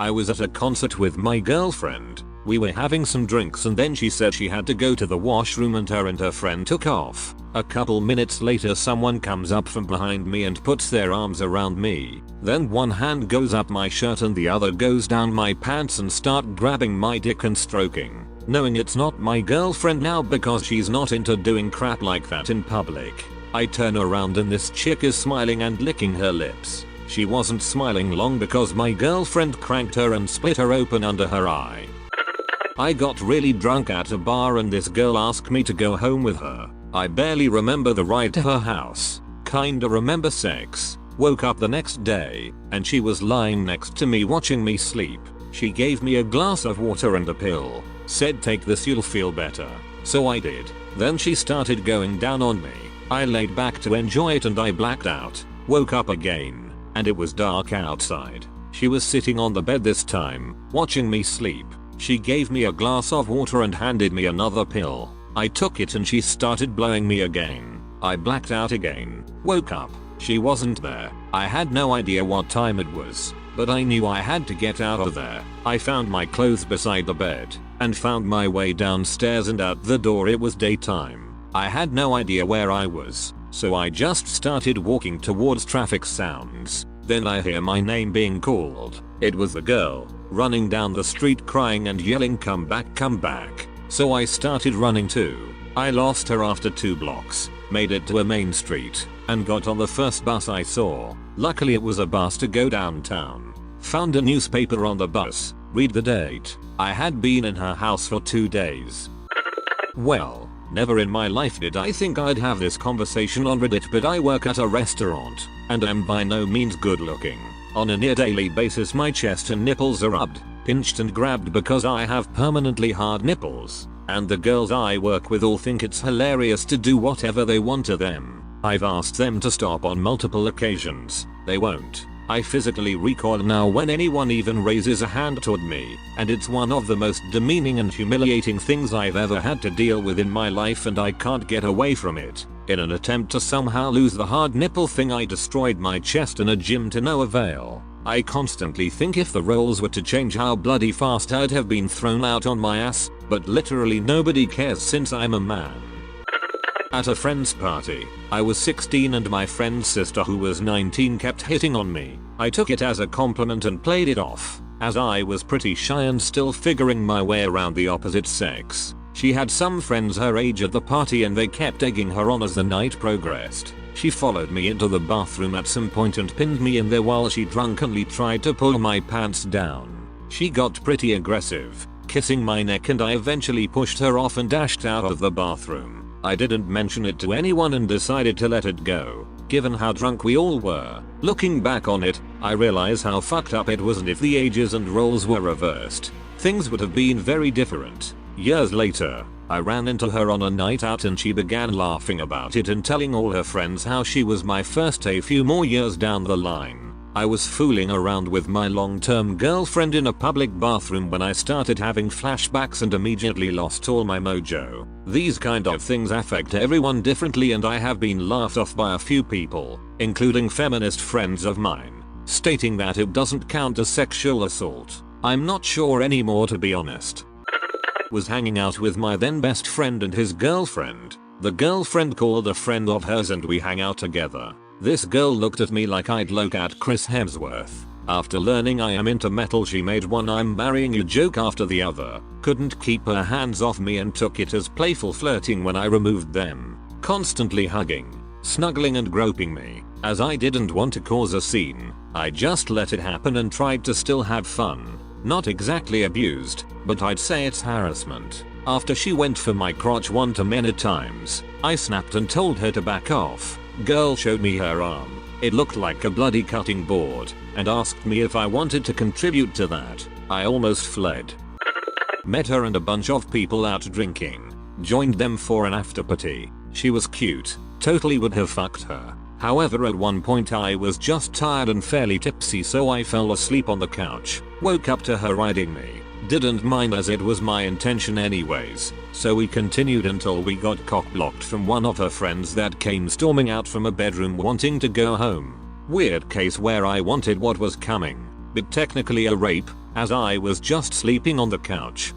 I was at a concert with my girlfriend. We were having some drinks and then she said she had to go to the washroom and her friend took off. A couple minutes later someone comes up from behind me and puts their arms around me. Then one hand goes up my shirt and the other goes down my pants and start grabbing my dick and stroking. Knowing it's not my girlfriend now because she's not into doing crap like that in public. I turn around and this chick is smiling and licking her lips. She wasn't smiling long because my girlfriend cranked her and split her open under her eye. I got really drunk at a bar and this girl asked me to go home with her. I barely remember the ride to her house. Kinda remember sex. Woke up the next day and she was lying next to me watching me sleep. She gave me a glass of water and a pill. Said take this you'll feel better. So I did. Then she started going down on me. I laid back to enjoy it and I blacked out. Woke up again. And it was dark outside. She was sitting on the bed this time, watching me sleep. She gave me a glass of water and handed me another pill. I took it and she started blowing me again. I blacked out again. Woke up. She wasn't there. I had no idea what time it was, but I knew I had to get out of there. I found my clothes beside the bed and found my way downstairs and out the door. It was daytime. I had no idea where I was, so I just started walking towards traffic sounds. Then I hear my name being called. It was the girl, running down the street crying and yelling come back come back. So I started running too. I lost her after 2 blocks, made it to a main street, and got on the first bus I saw. Luckily it was a bus to go downtown. Found a newspaper on the bus, read the date. I had been in her house for 2 days. Well, never in my life did I think I'd have this conversation on Reddit, but I work at a restaurant and am by no means good looking. On a near daily basis my chest and nipples are rubbed, pinched and grabbed because I have permanently hard nipples, and the girls I work with all think it's hilarious to do whatever they want to them. I've asked them to stop on multiple occasions. They won't. I physically recoil now when anyone even raises a hand toward me, and it's one of the most demeaning and humiliating things I've ever had to deal with in my life and I can't get away from it. In an attempt to somehow lose the hard nipple thing I destroyed my chest in a gym to no avail. I constantly think if the roles were to change how bloody fast I'd have been thrown out on my ass, but literally nobody cares since I'm a man. At a friend's party, I was 16 and my friend's sister who was 19 kept hitting on me. I took it as a compliment and played it off, as I was pretty shy and still figuring my way around the opposite sex. She had some friends her age at the party and they kept egging her on as the night progressed. She followed me into the bathroom at some point and pinned me in there while she drunkenly tried to pull my pants down. She got pretty aggressive, kissing my neck, and I eventually pushed her off and dashed out of the bathroom. I didn't mention it to anyone and decided to let it go, given how drunk we all were. Looking back on it, I realize how fucked up it was, and if the ages and roles were reversed, things would have been very different. Years later, I ran into her on a night out and she began laughing about it and telling all her friends how she was my first a few more years down the line. I was fooling around with my long-term girlfriend in a public bathroom when I started having flashbacks and immediately lost all my mojo. These kind of things affect everyone differently and I have been laughed off by a few people, including feminist friends of mine, stating that it doesn't count as sexual assault. I'm not sure anymore, to be honest. Was hanging out with my then best friend and his girlfriend. The girlfriend called a friend of hers and we hang out together. This girl looked at me like I'd look at Chris Hemsworth. After learning I am into metal, she made one "I'm marrying you" joke after the other. Couldn't keep her hands off me and took it as playful flirting when I removed them. Constantly hugging, snuggling and groping me. As I didn't want to cause a scene, I just let it happen and tried to still have fun. Not exactly abused, but I'd say it's harassment. After she went for my crotch one too many times, I snapped and told her to back off. Girl showed me her arm. It looked like a bloody cutting board and asked me if I wanted to contribute to that. I almost fled. Met her and a bunch of people out drinking. Joined them for an after party. She was cute. Totally would have fucked her. However, at one point I was just tired and fairly tipsy, so I fell asleep on the couch. Woke up to her riding me. Didn't mind as it was my intention anyways, so we continued until we got cock-blocked from one of her friends that came storming out from a bedroom wanting to go home. Weird case where I wanted what was coming, but technically a rape, as I was just sleeping on the couch.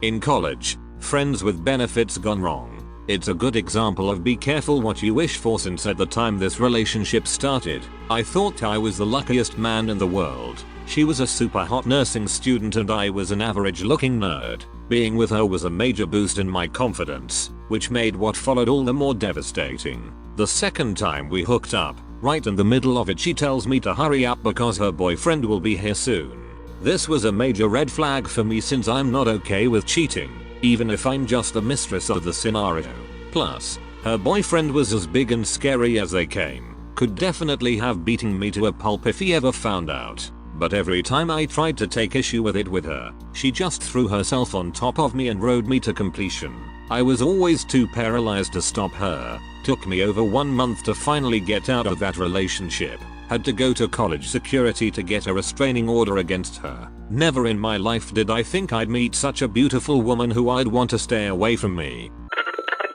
In college, friends with benefits gone wrong. It's a good example of be careful what you wish for, since at the time this relationship started, I thought I was the luckiest man in the world. She was a super hot nursing student and I was an average looking nerd. Being with her was a major boost in my confidence, which made what followed all the more devastating. The second time we hooked up, right in the middle of it she tells me to hurry up because her boyfriend will be here soon. This was a major red flag for me since I'm not okay with cheating, even if I'm just the mistress of the scenario. Plus, her boyfriend was as big and scary as they came. Could definitely have beaten me to a pulp if he ever found out. But every time I tried to take issue with it with her, she just threw herself on top of me and rode me to completion. I was always too paralyzed to stop her. Took me over 1 month to finally get out of that relationship. Had to go to college security to get a restraining order against her. Never in my life did I think I'd meet such a beautiful woman who I'd want to stay away from me.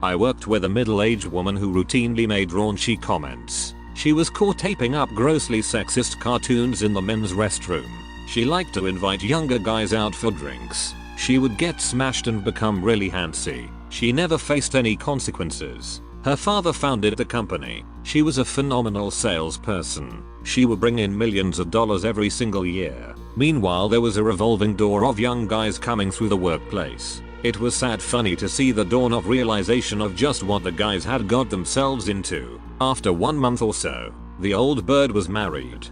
I worked with a middle-aged woman who routinely made raunchy comments. She was caught taping up grossly sexist cartoons in the men's restroom. She liked to invite younger guys out for drinks. She would get smashed and become really handsy. She never faced any consequences. Her father founded the company. She was a phenomenal salesperson. She would bring in millions of dollars every single year. Meanwhile, there was a revolving door of young guys coming through the workplace. It was sad funny to see the dawn of realization of just what the guys had got themselves into. After 1 month or so, the old bird was married.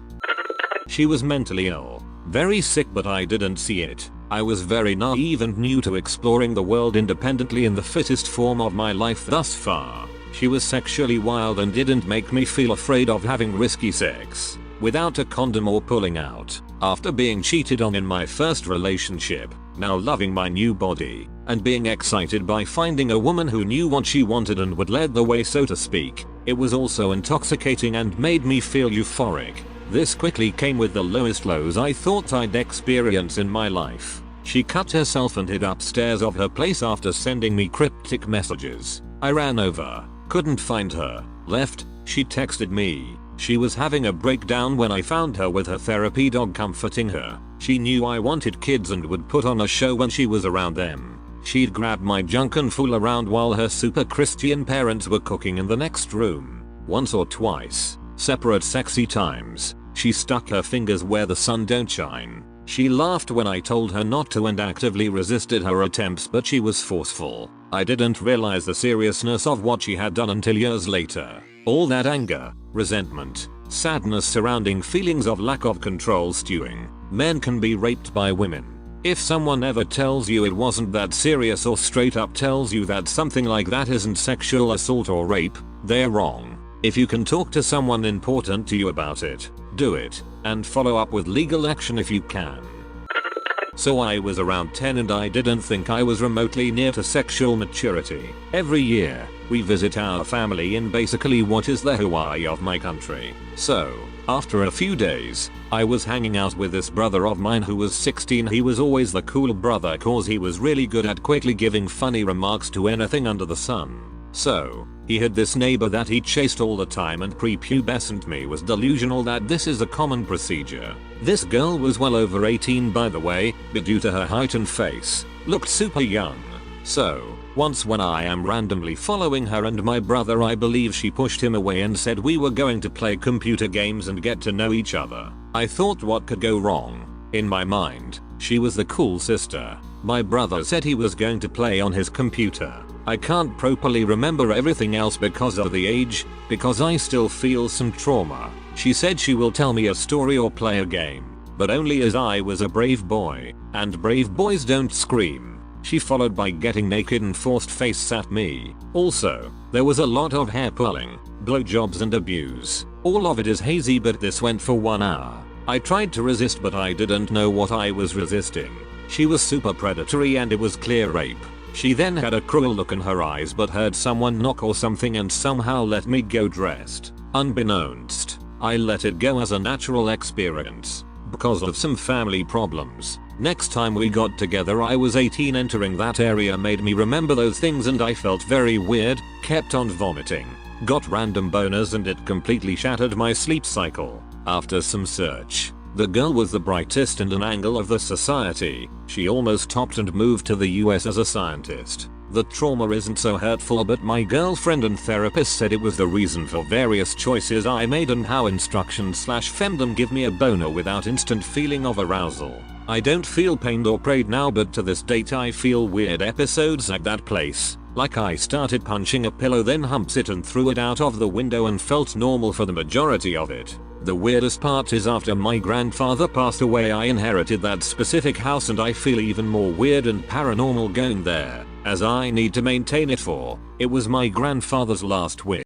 She was mentally ill. Very sick, but I didn't see it. I was very naive and new to exploring the world independently in the fittest form of my life thus far. She was sexually wild and didn't make me feel afraid of having risky sex without a condom or pulling out. After being cheated on in my first relationship, now loving my new body, and being excited by finding a woman who knew what she wanted and would lead the way, so to speak, it was also intoxicating and made me feel euphoric. This quickly came with the lowest lows I thought I'd experience in my life. She cut herself and hid upstairs of her place after sending me cryptic messages. I ran over, couldn't find her, left, she texted me. She was having a breakdown when I found her with her therapy dog comforting her. She knew I wanted kids and would put on a show when she was around them. She'd grab my junk and fool around while her super Christian parents were cooking in the next room. Once or twice, separate sexy times, she stuck her fingers where the sun don't shine. She laughed when I told her not to and actively resisted her attempts, but she was forceful. I didn't realize the seriousness of what she had done until years later. All that anger, resentment, sadness surrounding feelings of lack of control stewing. Men can be raped by women. If someone ever tells you it wasn't that serious or straight up tells you that something like that isn't sexual assault or rape, they're wrong. If you can talk to someone important to you about it, do it, and follow up with legal action if you can. So I was around 10 and I didn't think I was remotely near to sexual maturity. Every year, we visit our family in basically what is the Hawaii of my country. So, after a few days, I was hanging out with this brother of mine who was 16. He was always the cool brother cause he was really good at quickly giving funny remarks to anything under the sun. So, he had this neighbor that he chased all the time, and prepubescent me was delusional that this is a common procedure. This girl was well over 18 by the way, but due to her height and face, looked super young. So, once when I am randomly following her and my brother, I believe she pushed him away and said we were going to play computer games and get to know each other. I thought what could go wrong? In my mind, she was the cool sister. My brother said he was going to play on his computer. I can't properly remember everything else because of the age, because I still feel some trauma. She said she will tell me a story or play a game, but only as I was a brave boy, and brave boys don't scream. She followed by getting naked and forced face at me. Also, there was a lot of hair pulling, blowjobs and abuse. All of it is hazy, but this went for 1 hour. I tried to resist, but I didn't know what I was resisting. She was super predatory and it was clear rape. She then had a cruel look in her eyes but heard someone knock or something and somehow let me go dressed. Unbeknownst, I let it go as a natural experience. Because of some family problems, next time we got together I was 18. Entering that area made me remember those things and I felt very weird, kept on vomiting, got random boners and it completely shattered my sleep cycle. After some search, The girl was the brightest in an angle of the society. She almost topped and moved to the US as a scientist. The trauma isn't so hurtful, but my girlfriend and therapist said it was the reason for various choices I made and how instruction/femdom give me a boner without instant feeling of arousal. I don't feel pained or preyed now, but to this date I feel weird episodes at that place. Like I started punching a pillow, then humps it and threw it out of the window and felt normal for the majority of it. The weirdest part is after my grandfather passed away I inherited that specific house and I feel even more weird and paranormal going there, as I need to maintain it for, it was my grandfather's last wish.